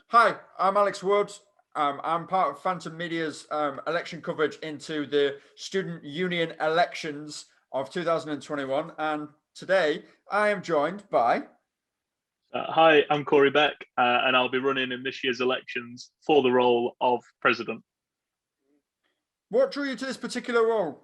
Hi, I'm Alex Woods. I'm part of Phantom Media's election coverage into the student union elections of 2021. And today I am joined by. Hi, I'm Corey Beck, and I'll be running in this year's elections for the role of president. What drew you to this particular role?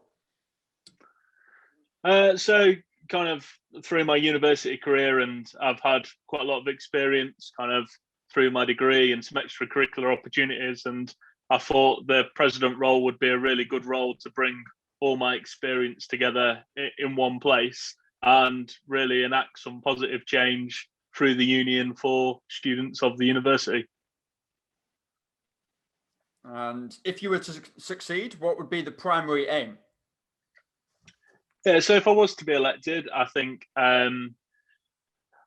So, kind of through my university career, and I've had quite a lot of experience kind of through my degree and some extracurricular opportunities. And I thought the president role would be a really good role to bring all my experience together in one place and really enact some positive change through the union for students of the university. And if you were to succeed, what would be the primary aim? Yeah, so if I was to be elected, I think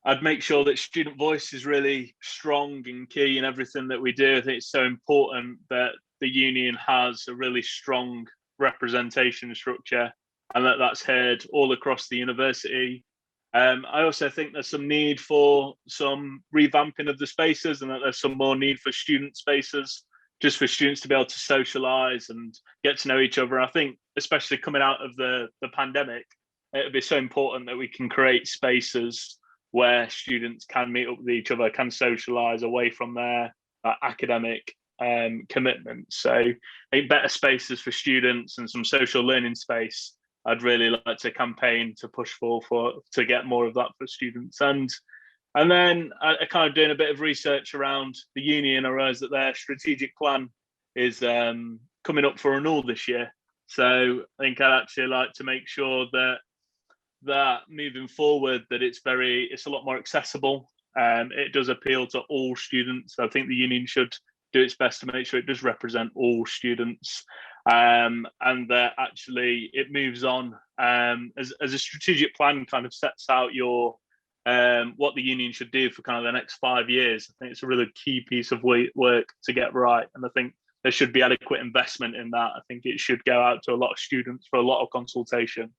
I'd make sure that student voice is really strong and key in everything that we do. I think it's so important that the union has a really strong representation structure and that's heard all across the university. I also think there's some need for some revamping of the spaces and that there's some more need for student spaces, just for students to be able to socialize and get to know each other. I think, especially coming out of the pandemic, it would be so important that we can create spaces where students can meet up with each other, can socialize away from their academic commitments. So I think better spaces for students and some social learning space, I'd really like to campaign to push for to get more of that for students. And then I kind of doing a bit of research around the union. I realised that their strategic plan is coming up for renewal this year. So I think I'd actually like to make sure that moving forward, that it's a lot more accessible. It does appeal to all students. I think the union should do its best to make sure it does represent all students, and that actually it moves on as a strategic plan kind of sets out your what the union should do for kind of the next 5 years. I think it's a really key piece of work to get right, and I think there should be adequate investment in that. I think it should go out to a lot of students for a lot of consultation,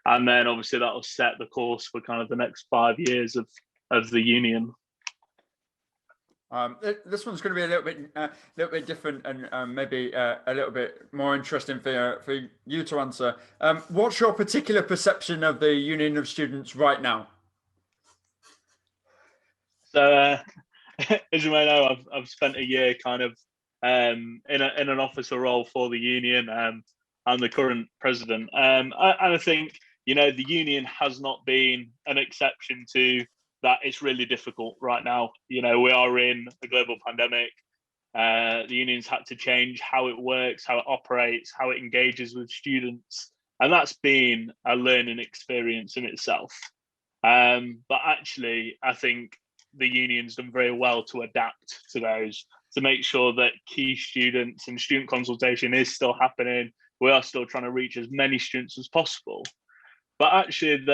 and then obviously that will set the course for kind of the next 5 years of the union. This one's going to be a little bit different and maybe a little bit more interesting for you to answer. What's your particular perception of the Union of Students right now? So, as you may know, I've spent a year kind of in an officer role for the union. I'm the current president, and I think the union has not been an exception to that. It's really difficult right now. We are in a global pandemic. The union's had to change how it works, how it operates, how it engages with students, and that's been a learning experience in itself. But actually, I think the union's done very well to adapt to those, to make sure that key students and student consultation is still happening. We are still trying to reach as many students as possible. But actually,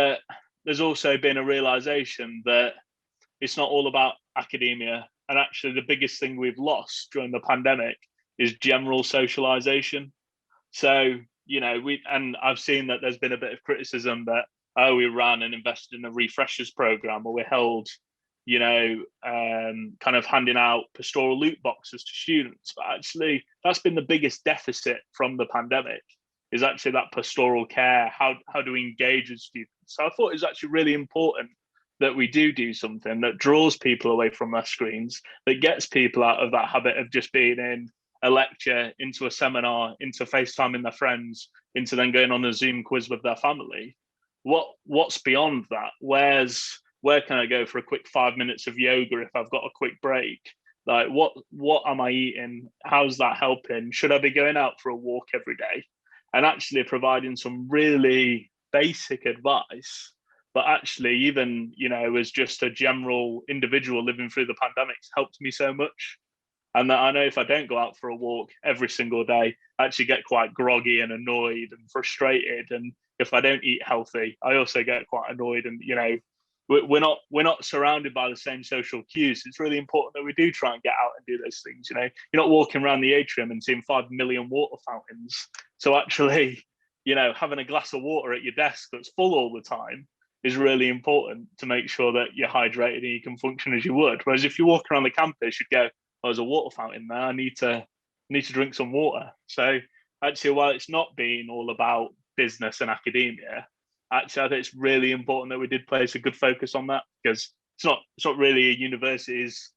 there's also been a realization that it's not all about academia. And actually, the biggest thing we've lost during the pandemic is general socialization. So, and I've seen that there's been a bit of criticism that, we ran and invested in a refreshers program, or we held kind of handing out pastoral loot boxes to students. But actually, that's been the biggest deficit from the pandemic, is actually that pastoral care. How do we engage with students? So I thought it was actually really important that we do something that draws people away from their screens, that gets people out of that habit of just being in a lecture, into a seminar, into FaceTiming their friends, into then going on a Zoom quiz with their family. What's beyond that? Where can I go for a quick 5 minutes of yoga if I've got a quick break? Like, what am I eating? How's that helping? Should I be going out for a walk every day? And actually providing some really basic advice, but actually even, as just a general individual living through the pandemic, it's helped me so much. And that I know if I don't go out for a walk every single day, I actually get quite groggy and annoyed and frustrated. And if I don't eat healthy, I also get quite annoyed. And, we're not surrounded by the same social cues. It's really important that we do try and get out and do those things. You're not walking around the atrium and seeing 5 million water fountains. So actually, having a glass of water at your desk that's full all the time is really important to make sure that you're hydrated and you can function as you would. Whereas if you walk around the campus, you'd go, oh, there's a water fountain there. I need to drink some water. So actually, while it's not been all about business and academia, actually I think it's really important that we did place a good focus on that, because it's not really a university's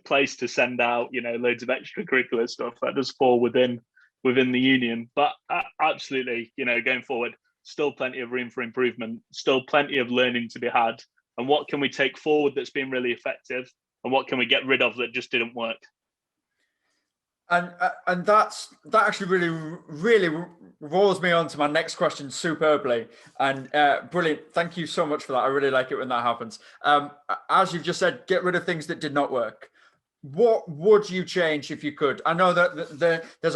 place to send out, you know, loads of extracurricular stuff. That does fall within the union. But absolutely, you know, going forward, still plenty of room for improvement, still plenty of learning to be had. And what can we take forward that's been really effective, and what can we get rid of that just didn't work? And that actually really rolls me on to my next question superbly, and brilliant. Thank you so much for that. I really like it when that happens. As you've just said, get rid of things that did not work. What would you change if you could? I know that there's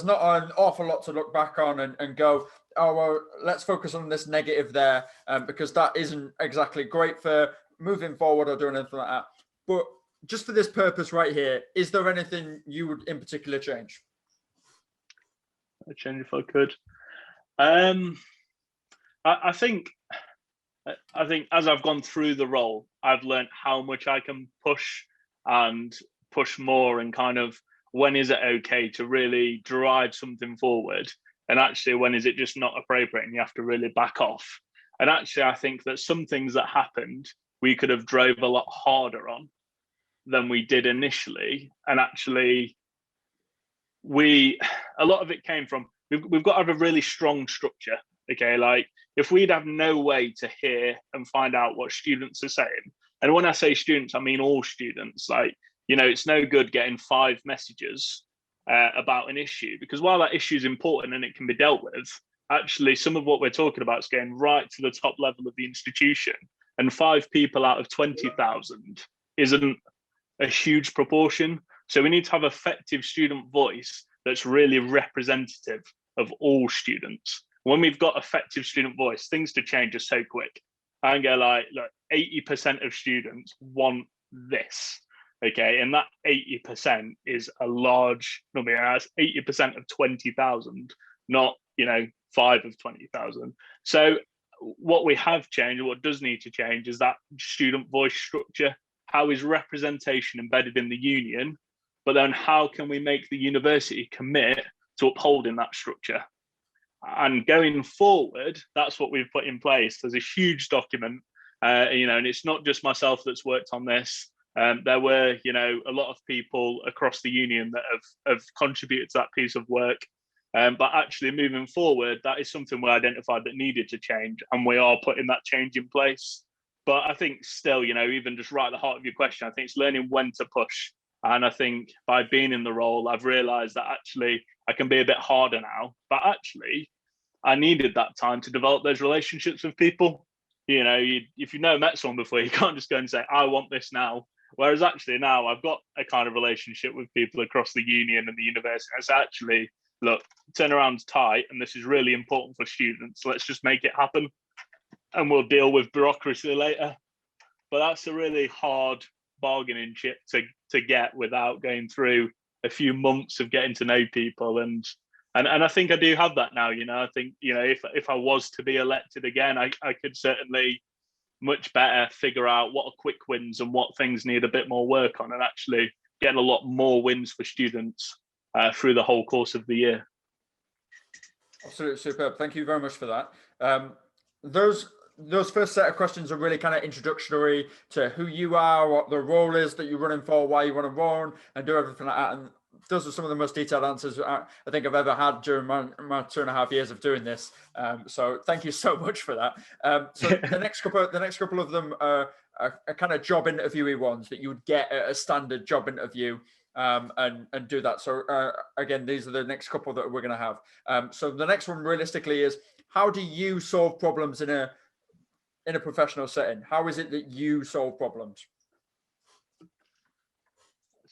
not an awful lot to look back on and go, oh well, let's focus on this negative there, because that isn't exactly great for moving forward or doing anything like that. But just for this purpose right here, is there anything you would in particular change? I'd change if I could. I think as I've gone through the role, I've learned how much I can push and push more, and kind of when is it okay to really drive something forward, and actually when is it just not appropriate and you have to really back off. And actually I think that some things that happened we could have drove a lot harder on than we did initially. And actually a lot of it came from, we've got to have a really strong structure. Okay, like if we'd have no way to hear and find out what students are saying, and when I say students, I mean all students, like, you know, it's no good getting 5 messages about an issue, because while that issue is important and it can be dealt with, actually some of what we're talking about is getting right to the top level of the institution, and 5 people out of 20,000 isn't a huge proportion. So we need to have effective student voice that's really representative of all students. When we've got effective student voice, things to change are so quick. I can go like, look, 80% of students want this, okay? And that 80% is a large number. That's 80% of 20,000, not, you know, 5 of 20,000. So what we have changed, what does need to change, is that student voice structure. How is representation embedded in the union? But then how can we make the university commit to upholding that structure? And going forward, that's what we've put in place. There's a huge document, you know, and it's not just myself that's worked on this. There were, you know, a lot of people across the union that have contributed to that piece of work. But actually moving forward, that is something we identified that needed to change, and we are putting that change in place. But I think still, you know, even just right at the heart of your question, I think it's learning when to push. And I think by being in the role, I've realized that actually I can be a bit harder now, but actually I needed that time to develop those relationships with people. You know, if you've never met someone before, you can't just go and say, I want this now. Whereas actually now I've got a kind of relationship with people across the union and the university. It's actually, look, turnaround's tight and this is really important for students. Let's just make it happen and we'll deal with bureaucracy later. But that's a really hard bargaining chip to get without going through a few months of getting to know people. And I think I do have that now. You know, I think, you know, if I was to be elected again, I could certainly much better figure out what are quick wins and what things need a bit more work on, and actually getting a lot more wins for students through the whole course of the year. Absolutely superb. Thank you very much for that. Those first set of questions are really kind of introductory to who you are, what the role is that you're running for, why you want to run, and do everything like that. And those are some of the most detailed answers I think I've ever had during my 2.5 years of doing this. So thank you so much for that. So the next couple of them are kind of job interviewee ones that you would get at a standard job interview. And do that. So again, these are the next couple that we're going to have. So the next one realistically is, how do you solve problems in a professional setting? How is it that you solve problems?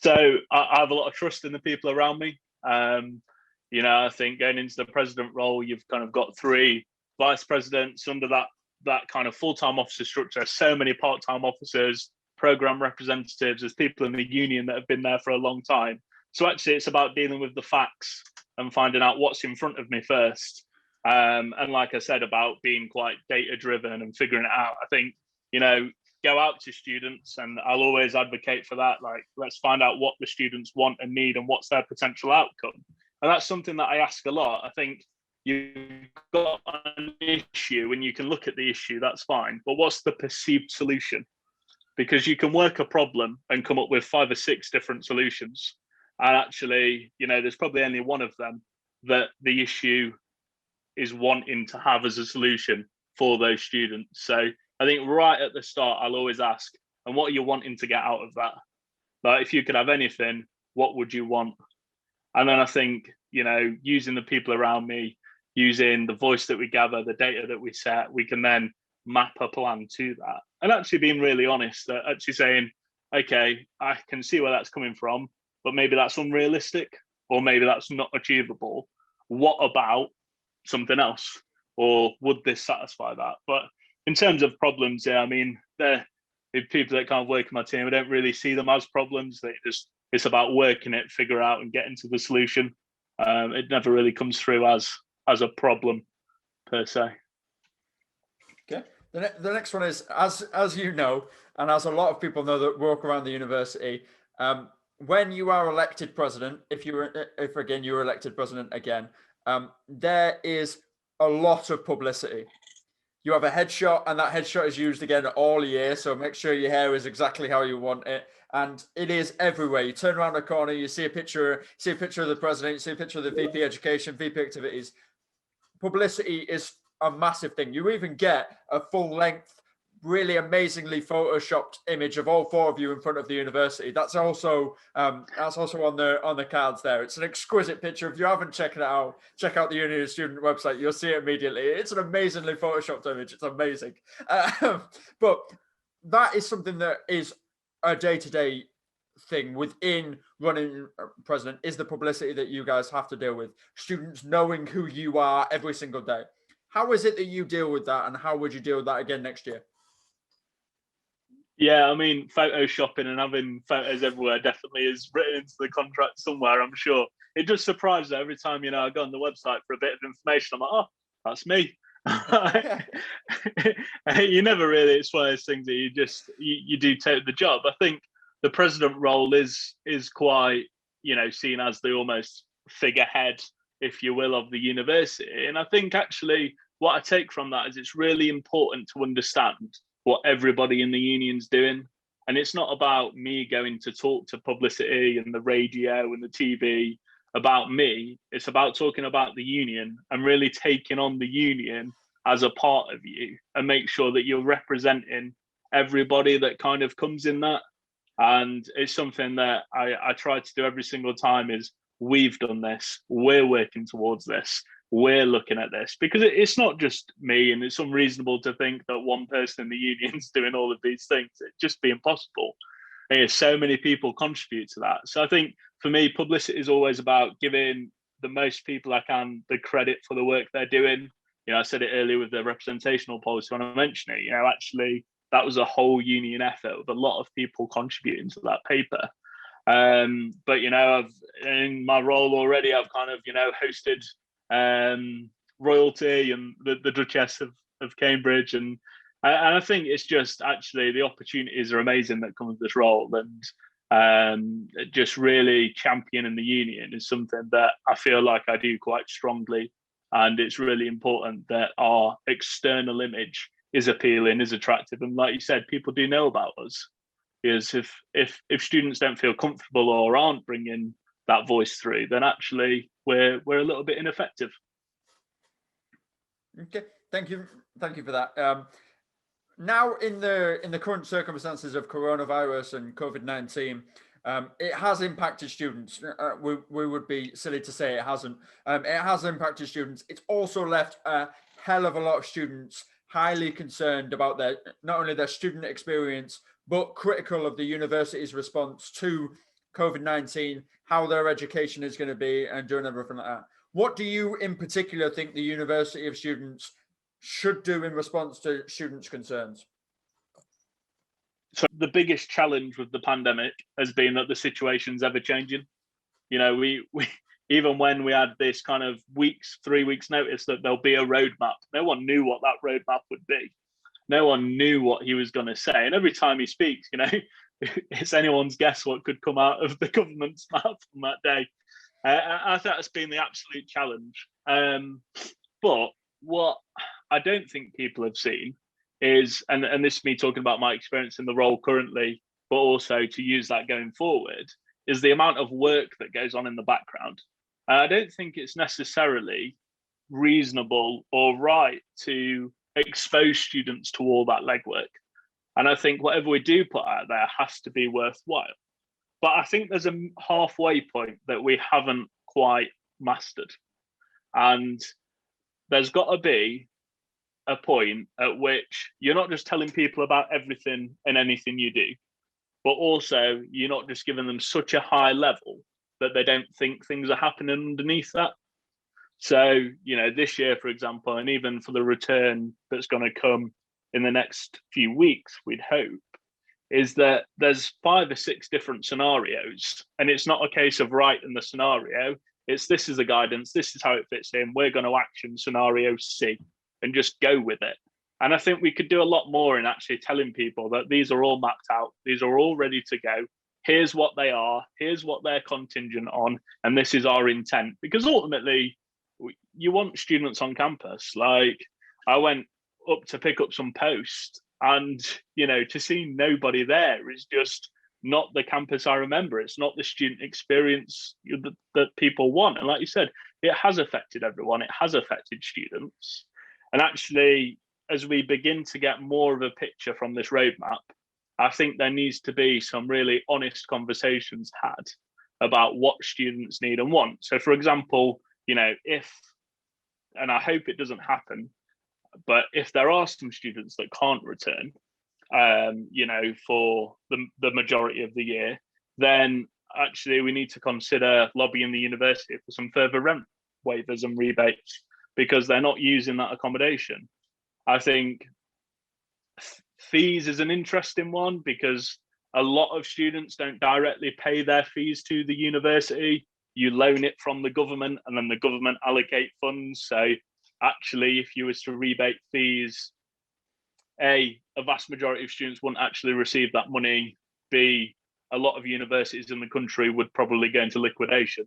So I have a lot of trust in the people around me. You know, I think going into the president role, you've kind of got 3 vice presidents under that kind of full-time officer structure. So many part-time officers, program representatives, there's people in the union that have been there for a long time. So actually it's about dealing with the facts and finding out what's in front of me first. And like I said, about being quite data driven and figuring it out. I think, you know, go out to students, and I'll always advocate for that. Like, let's find out what the students want and need and what's their potential outcome. And that's something that I ask a lot. I think you've got an issue and you can look at the issue, that's fine. But what's the perceived solution? Because you can work a problem and come up with 5 or 6 different solutions. And actually, there's probably only one of them that the issue is wanting to have as a solution for those students. So I think right at the start, I'll always ask, and what are you wanting to get out of that? Like, if you could have anything, what would you want? And then I think, using the people around me, using the voice that we gather, the data that we set, we can then map a plan to that. And actually being really honest, actually saying, okay, I can see where that's coming from, but maybe that's unrealistic, or maybe that's not achievable. What about something else? Or would this satisfy that? But in terms of problems, yeah, I mean, the people that can't work in my team, I don't really see them as problems. It's about working it, figure out and getting to the solution. It never really comes through as a problem per se. Okay. The next one is, as you know, and as a lot of people know that work around the university, when you are elected president, if you were elected president again, there is a lot of publicity. You have a headshot, and that headshot is used again all year. So make sure your hair is exactly how you want it, and it is everywhere. You turn around the corner, you see a picture of the president, you see a picture of the VP Education, VP Activities. Publicity is a massive thing. You even get a full-length, really amazingly photoshopped image of all 4 of you in front of the university. That's also on the cards there. It's an exquisite picture. If you haven't checked it out, check out the Uni Student website. You'll see it immediately. It's an amazingly photoshopped image. It's amazing. But that is something that is a day-to-day thing within running president, is the publicity that you guys have to deal with. Students knowing who you are every single day. How is it that you deal with that, and how would you deal with that again next year? Yeah, I mean, photoshopping and having photos everywhere definitely is written into the contract somewhere, I'm sure. It just surprises every time, I go on the website for a bit of information. I'm like, oh, that's me. You never really, it's one of those things that you do take the job. I think the president role is quite, seen as the almost figurehead, if you will, of the university. And I think actually what I take from that is it's really important to understand what everybody in the union's doing. And it's not about me going to talk to publicity and the radio and the TV about me. It's about talking about the union and really taking on the union as a part of you, and make sure that you're representing everybody that kind of comes in that. And it's something that I try to do every single time is, we've done this, we're working towards this, we're looking at this, because it's not just me, and it's unreasonable to think that one person in the union's doing all of these things. It'd just be impossible. And so many people contribute to that. So I think for me, publicity is always about giving the most people I can the credit for the work they're doing. I said it earlier with the representational policy when I mentioned it, actually that was a whole union effort with a lot of people contributing to that paper. But I've, in my role already, I've kind of hosted royalty and the Duchess of Cambridge, and I think it's just actually the opportunities are amazing that come with this role, and just really championing the union is something that I feel like I do quite strongly, and it's really important that our external image is appealing, is attractive, and like you said, people do know about us. Because if students don't feel comfortable or aren't bringing that voice through, then actually we're a little bit ineffective. Okay, thank you for that. Now, in the current circumstances of coronavirus and COVID-19, it has impacted students. We would be silly to say it hasn't. It has impacted students. It's also left a hell of a lot of students highly concerned about not only their student experience, but critical of the university's response to COVID-19, how their education is going to be, and doing everything like that. What do you in particular think the University of Students should do in response to students' concerns? So the biggest challenge with the pandemic has been that the situation's ever changing. We even when we had this kind of 3 weeks notice that there'll be a roadmap, no one knew what that roadmap would be. no one knew what he was going to say. And every time he speaks, it's anyone's guess what could come out of the government's mouth on that day. I think that's been the absolute challenge. But what I don't think people have seen is, and this is me talking about my experience in the role currently, but also to use that going forward, is the amount of work that goes on in the background. I don't think it's necessarily reasonable or right to expose students to all that legwork. And I think whatever we do put out there has to be worthwhile. But I think there's a halfway point that we haven't quite mastered. And there's got to be a point at which you're not just telling people about everything and anything you do, but also you're not just giving them such a high level that they don't think things are happening underneath that. So, this year, for example, and even for the return that's going to come in the next few weeks, we'd hope, is that there's 5 or 6 different scenarios. And it's not a case of writing the scenario. It's this is the guidance, this is how it fits in. We're going to action scenario C and just go with it. And I think we could do a lot more in actually telling people that these are all mapped out. These are all ready to go. Here's what they are. Here's what they're contingent on. And this is our intent. Because ultimately, you want students on campus. Like, I went up to pick up some post, and to see nobody there is just not the campus I remember. It's not the student experience that people want. And like you said, it has affected everyone. It has affected students. And actually, as we begin to get more of a picture from this roadmap, I think there needs to be some really honest conversations had about what students need and want. So, for example, if, and I hope it doesn't happen, but if there are some students that can't return, for the majority of the year, then actually we need to consider lobbying the university for some further rent waivers and rebates because they're not using that accommodation. I think fees is an interesting one because a lot of students don't directly pay their fees to the university. You loan it from the government and then the government allocate funds. So actually, if you was to rebate fees, A, a vast majority of students wouldn't actually receive that money. B, a lot of universities in the country would probably go into liquidation.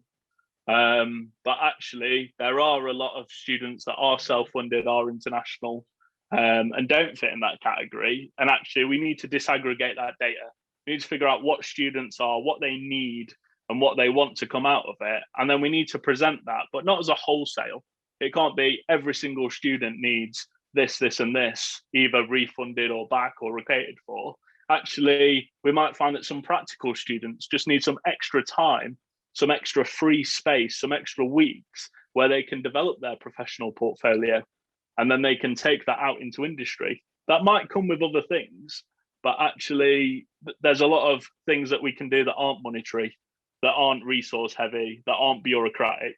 But actually, there are a lot of students that are self-funded, are international, and don't fit in that category. And actually, we need to disaggregate that data. We need to figure out what students are, what they need, and what they want to come out of it. And then we need to present that, but not as a wholesale. It can't be every single student needs this, this, and this, either refunded or back or recatered for. Actually, we might find that some practical students just need some extra time, some extra free space, some extra weeks where they can develop their professional portfolio. And then they can take that out into industry. That might come with other things, but actually there's a lot of things that we can do that aren't monetary, that aren't resource heavy, that aren't bureaucratic.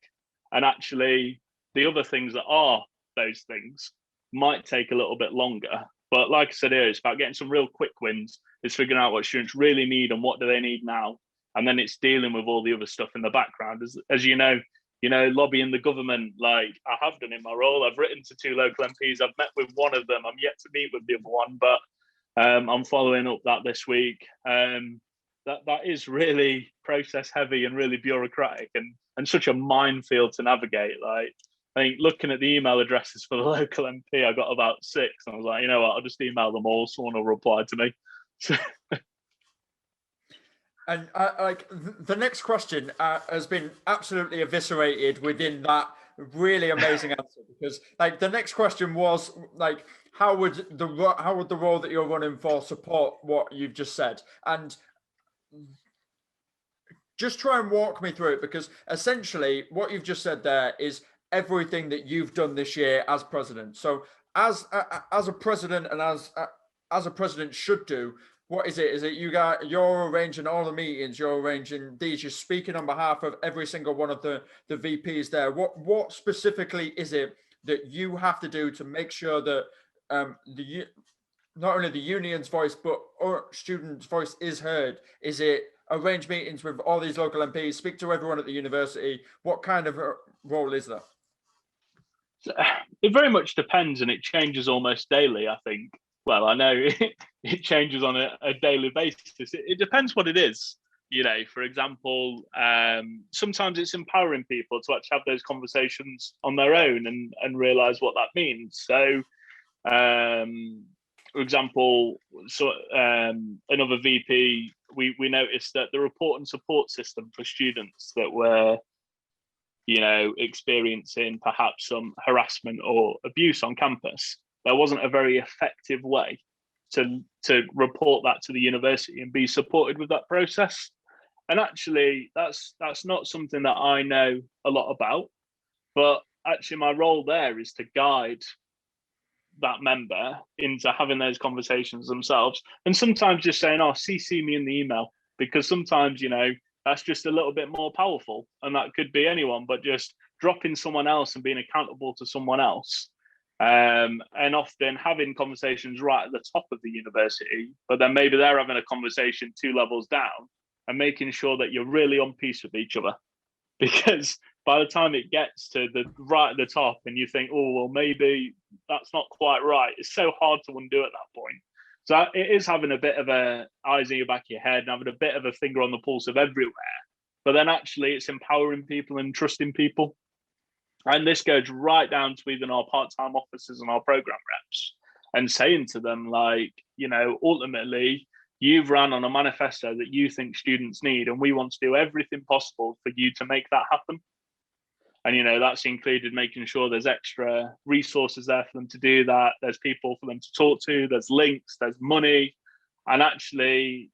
And actually the other things that are those things might take a little bit longer. But like I said here, it's about getting some real quick wins. It's figuring out what students really need and what do they need now. And then it's dealing with all the other stuff in the background. As you know, lobbying the government, like I have done in my role. I've written to 2 local MPs. I've met with one of them. I'm yet to meet with the other one, but I'm following up that this week. That is really process heavy and really bureaucratic and such a minefield to navigate. Like, I think looking at the email addresses for the local MP, I got about 6. And I was like, you know what, I'll just email them all. Someone will reply to me. And the next question has been absolutely eviscerated within that really amazing answer, because like the next question was like, how would the role that you're running for support what you've just said? And just try and walk me through it, because essentially what you've just said there is everything that you've done this year as president. So as a president and as a president should do, what is it? Is it you're arranging all the meetings, you're arranging these, you're speaking on behalf of every single one of the VPs there. What specifically is it that you have to do to make sure that not only the union's voice, but our students' voice is heard? Is it arrange meetings with all these local MPs, speak to everyone at the university? What kind of role is that? It very much depends, and it changes almost daily, I think. well, I know it changes on a daily basis. It depends what it is. For example, sometimes it's empowering people to actually have those conversations on their own and realize what that means. So, for example, another VP, we noticed that the report and support system for students that were, experiencing perhaps some harassment or abuse on campus, there wasn't a very effective way to report that to the university and be supported with that process. And actually, that's not something that I know a lot about, but actually my role there is to guide that member into having those conversations themselves, and sometimes just saying, CC me in the email, because sometimes, that's just a little bit more powerful, and that could be anyone, but just dropping someone else and being accountable to someone else. And often having conversations right at the top of the university, but then maybe they're having a conversation 2 levels down, and making sure that you're really on peace with each other. Because by the time it gets to the right at the top and you think, oh, well, maybe that's not quite right, it's so hard to undo at that point. So it is having a bit of a eyes in your back of your head and having a bit of a finger on the pulse of everywhere. But then actually it's empowering people and trusting people. And this goes right down to even our part-time officers and our program reps, and saying to them, like, ultimately, you've run on a manifesto that you think students need, and we want to do everything possible for you to make that happen. And, that's included making sure there's extra resources there for them to do that. There's people for them to talk to, there's links, there's money. And actually,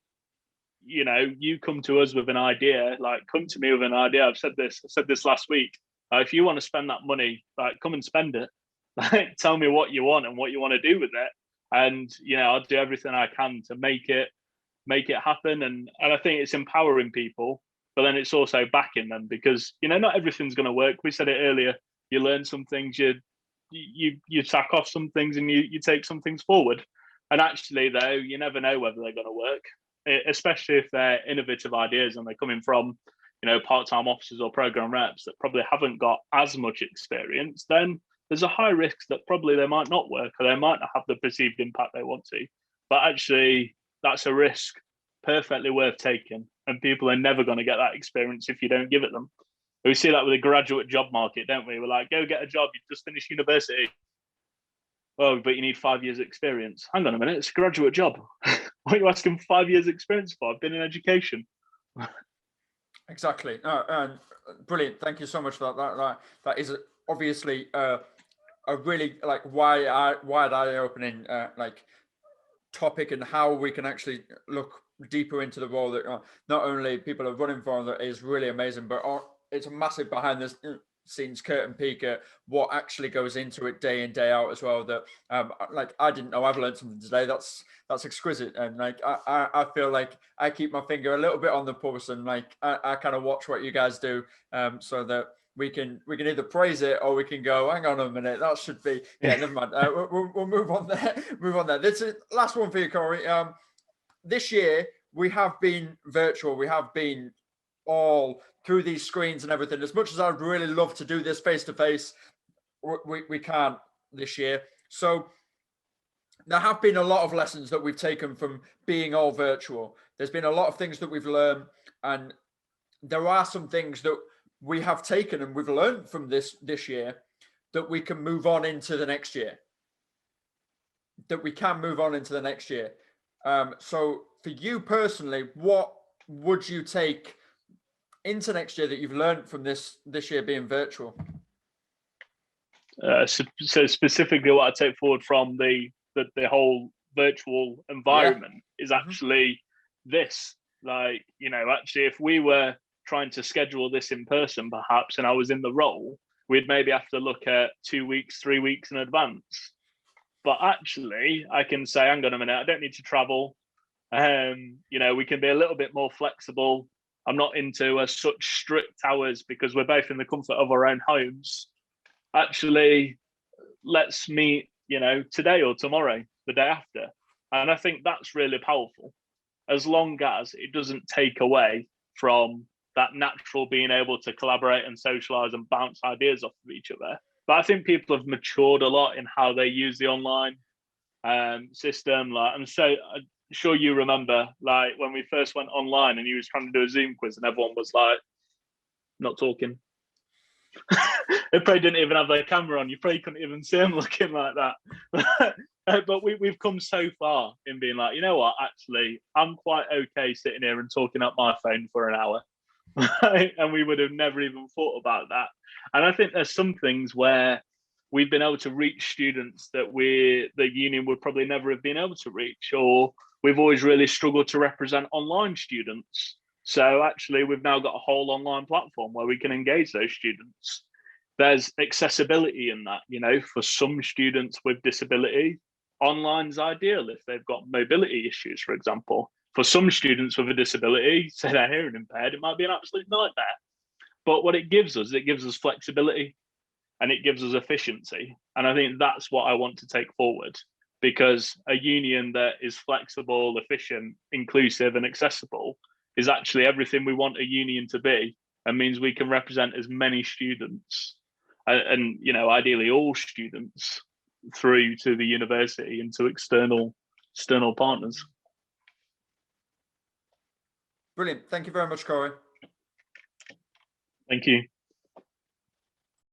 you come to us with an idea, like come to me with an idea. I said this last week. If you want to spend that money, like come and spend it. Like, tell me what you want and what you want to do with it. And, I'll do everything I can to make it happen. And I think it's empowering people, but then it's also backing them, because not everything's going to work. We said it earlier. You learn some things, you sack off some things, and you take some things forward. And actually, though, you never know whether they're going to work, especially if they're innovative ideas and they're coming from part-time officers or program reps that probably haven't got as much experience. Then there's a high risk that probably they might not work, or they might not have the perceived impact they want to. But actually, that's a risk perfectly worth taking, and people are never going to get that experience if you don't give it them. We see that with the graduate job market, don't we? We're like, go get a job, you just finished university. Oh, but you need 5 years experience. Hang on a minute, it's a graduate job. What are you asking 5 years experience for? I've been in education. Exactly. Brilliant. Thank you so much for that. That is obviously a really wide eye-opening topic, and how we can actually look deeper into the role that not only people are running for, that is really amazing, but it's a massive behind the scenes curtain peek at what actually goes into it day in, day out as well. That I didn't know. I've learned something today. That's exquisite. And I feel like I keep my finger a little bit on the pulse, and I kind of watch what you guys do, so that we can either praise it, or we can go, hang on a minute, that should be, never mind. We'll move on there. This is last one for you, Corey. This year we have been virtual. We have been all through these screens and everything. As much as I'd really love to do this face to face, we can't this year. So there have been a lot of lessons that we've taken from being all virtual. There's been a lot of things that we've learned, and there are some things that we have taken and we've learned from this year that we can move on into the next year. So for you personally, what would you take into next year that you've learned from this year being virtual? So specifically, what I take forward from the whole virtual environment is actually this. Actually, if we were trying to schedule this in person, perhaps, and I was in the role, we'd maybe have to look at 2 weeks, 3 weeks in advance. But actually, I can say, hang on a minute, I don't need to travel. We can be a little bit more flexible. I'm not into such strict hours because we're both in the comfort of our own homes. Actually, let's meet, today or tomorrow, the day after. And I think that's really powerful, as long as it doesn't take away from that natural being able to collaborate and socialize and bounce ideas off of each other. But I think people have matured a lot in how they use the online system. Like, I'm sure you remember, like when we first went online and you was trying to do a Zoom quiz and everyone was like not talking. They probably didn't even have their camera on. You probably couldn't even see them looking like that. But we've come so far in being like, you know what, actually, I'm quite okay sitting here and talking up my phone for an hour. And we would have never even thought about that. And I think there's some things where we've been able to reach students that the union would probably never have been able to reach, or we've always really struggled to represent online students. So actually, we've now got a whole online platform where we can engage those students. There's accessibility in that, you know, for some students with disability, online's ideal if they've got mobility issues, for example. For some students with a disability, say they're hearing impaired, it might be an absolute nightmare. But what it gives us flexibility and it gives us efficiency. And I think that's what I want to take forward, because a union that is flexible, efficient, inclusive, and accessible is actually everything we want a union to be, and means we can represent as many students and you know, ideally all students through to the university and to external partners. Brilliant. Thank you very much, Corey. Thank you.